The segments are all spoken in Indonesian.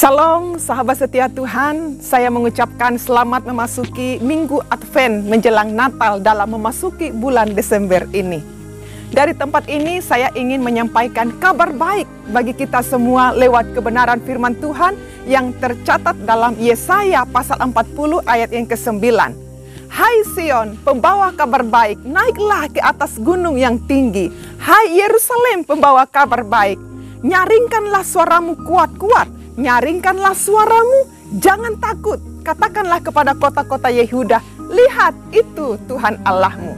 Salam sahabat setia Tuhan, saya mengucapkan selamat memasuki Minggu Advent menjelang Natal dalam memasuki bulan Desember ini. Dari tempat ini saya ingin menyampaikan kabar baik bagi kita semua lewat kebenaran firman Tuhan yang tercatat dalam Yesaya pasal 40 ayat yang ke-9. Hai Sion, pembawa kabar baik, naiklah ke atas gunung yang tinggi. Hai Yerusalem, pembawa kabar baik, nyaringkanlah suaramu kuat-kuat. Nyaringkanlah suaramu, jangan takut. Katakanlah kepada kota-kota Yehuda, lihat itu Tuhan Allahmu.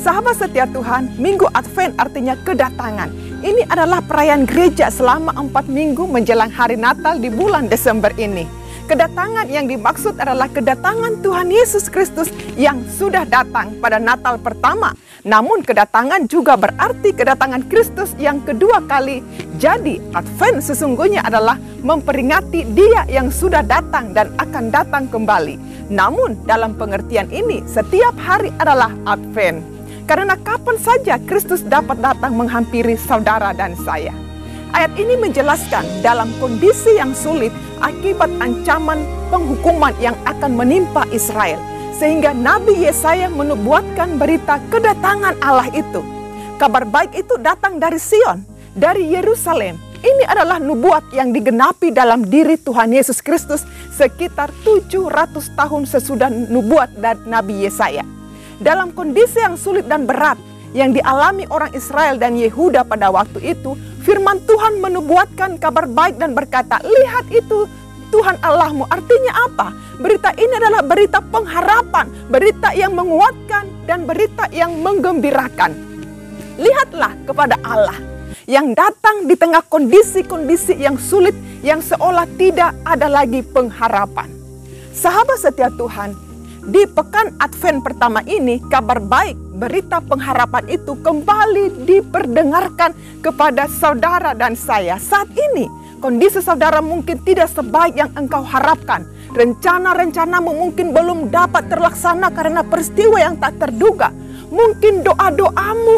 Sahabat setia Tuhan, Minggu Advent artinya kedatangan. Ini adalah perayaan gereja selama 4 minggu menjelang hari Natal di bulan Desember ini. Kedatangan yang dimaksud adalah kedatangan Tuhan Yesus Kristus yang sudah datang pada Natal pertama. Namun kedatangan juga berarti kedatangan Kristus yang kedua kali. Jadi Advent sesungguhnya adalah memperingati Dia yang sudah datang dan akan datang kembali. Namun dalam pengertian ini setiap hari adalah Advent. Karena kapan saja Kristus dapat datang menghampiri saudara dan saya. Ayat ini menjelaskan dalam kondisi yang sulit akibat ancaman penghukuman yang akan menimpa Israel. Sehingga Nabi Yesaya menubuatkan berita kedatangan Allah itu. Kabar baik itu datang dari Sion, dari Yerusalem. Ini adalah nubuat yang digenapi dalam diri Tuhan Yesus Kristus sekitar 700 tahun sesudah nubuat dari Nabi Yesaya. Dalam kondisi yang sulit dan berat yang dialami orang Israel dan Yehuda pada waktu itu, firman Tuhan menubuatkan kabar baik dan berkata, lihat itu Tuhan Allahmu. Artinya apa? Berita ini adalah berita pengharapan, berita yang menguatkan dan berita yang menggembirakan. Lihatlah kepada Allah yang datang di tengah kondisi-kondisi yang sulit yang seolah tidak ada lagi pengharapan. Sahabat setia Tuhan, di pekan Advent pertama ini, kabar baik, berita pengharapan itu kembali diperdengarkan kepada saudara dan saya. Saat ini, kondisi saudara mungkin tidak sebaik yang engkau harapkan. Rencana-rencanamu mungkin belum dapat terlaksana karena peristiwa yang tak terduga. Mungkin doa-doamu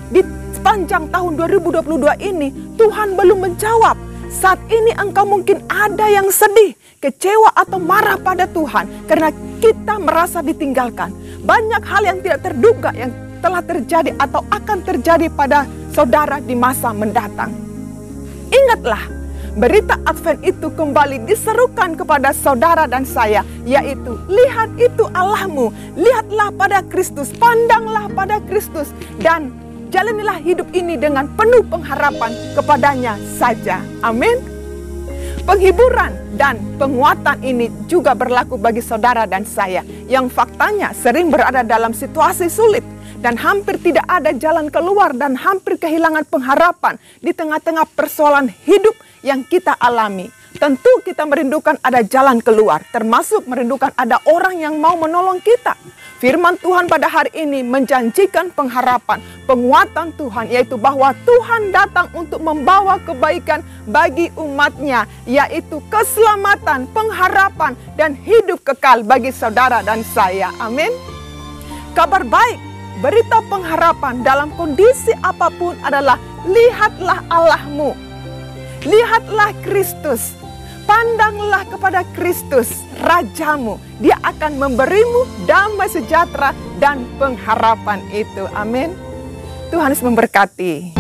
di sepanjang tahun 2022 ini, Tuhan belum menjawab. Saat ini engkau mungkin ada yang sedih, kecewa atau marah pada Tuhan karena kita merasa ditinggalkan. Banyak hal yang tidak terduga yang telah terjadi atau akan terjadi pada saudara di masa mendatang. Ingatlah, berita Advent itu kembali diserukan kepada saudara dan saya, yaitu lihat itu Allahmu, lihatlah pada Kristus, pandanglah pada Kristus, dan jalanilah hidup ini dengan penuh pengharapan kepadanya saja. Amin. Penghiburan dan penguatan ini juga berlaku bagi saudara dan saya yang faktanya sering berada dalam situasi sulit dan hampir tidak ada jalan keluar dan hampir kehilangan pengharapan di tengah-tengah persoalan hidup yang kita alami. Tentu kita merindukan ada jalan keluar, termasuk merindukan ada orang yang mau menolong kita. Firman Tuhan pada hari ini menjanjikan pengharapan, penguatan Tuhan, yaitu bahwa Tuhan datang untuk membawa kebaikan bagi umatnya, yaitu keselamatan, pengharapan, dan hidup kekal bagi saudara dan saya. Amin. Kabar baik, berita pengharapan dalam kondisi apapun adalah lihatlah Allahmu, lihatlah Kristus. Pandanglah kepada Kristus, Rajamu. Dia akan memberimu damai sejahtera dan pengharapan itu. Amin. Tuhan Yesus memberkati.